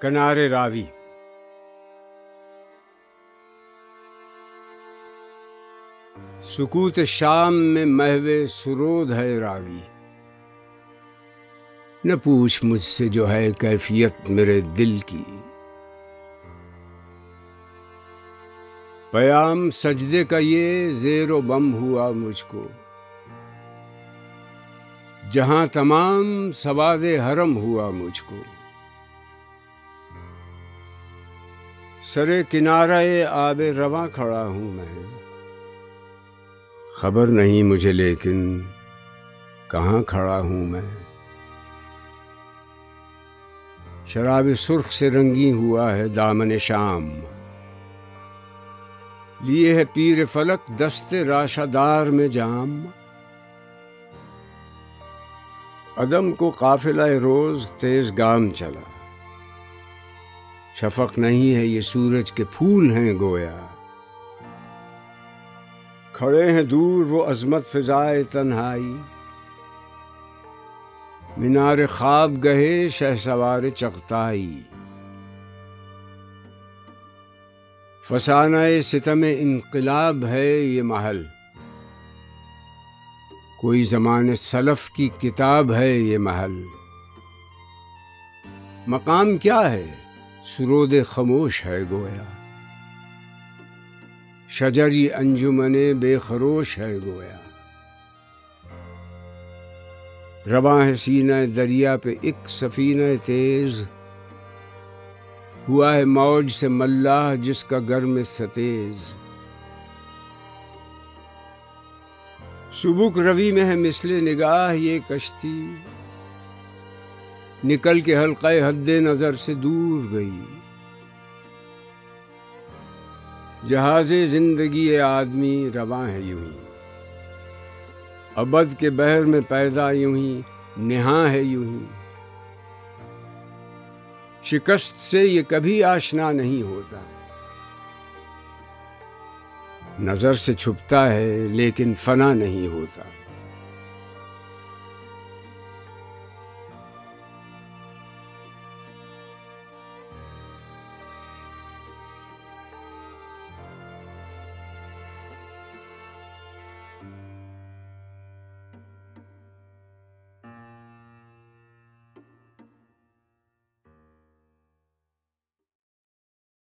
کنارے راوی۔ سکوت شام میں محو سرود ہے راوی، نہ پوچھ مجھ سے جو ہے کیفیت میرے دل کی۔ پیام سجدے کا یہ زیر و بم ہوا مجھ کو، جہاں تمام سواد حرم ہوا مجھ کو۔ سرے کنارہ آب رواں کھڑا ہوں میں، خبر نہیں مجھے لیکن کہاں کھڑا ہوں میں۔ شراب سرخ سے رنگی ہوا ہے دامن شام، لیے ہے پیر فلک دست راشہ دار میں جام۔ عدم کو قافلہ روز تیز گام چلا، شفق نہیں ہے یہ سورج کے پھول ہیں گویا۔ کھڑے ہیں دور وہ عظمت فضائے تنہائی، مینار خواب گہے شہسوار چغتائی۔ فسانہ ستم انقلاب ہے یہ محل، کوئی زمانے سلف کی کتاب ہے یہ محل۔ مقام کیا ہے سرود خموش ہے گویا، شجری انجمن بے خروش ہے گویا۔ رواں ہے سینہ دریا پہ ایک سفینہ تیز، ہوا ہے موج سے ملاح جس کا گرم ستیز۔ سبک روی میں ہے مثل نگاہ یہ کشتی، نکل کے حلقہ حد نظر سے دور گئی۔ جہاز زندگی آدمی رواں ہے یوں ہی، ابد کے بحر میں پیدا یوں ہی نہاں ہے یوں ہی۔ شکست سے یہ کبھی آشنا نہیں ہوتا، نظر سے چھپتا ہے لیکن فنا نہیں ہوتا۔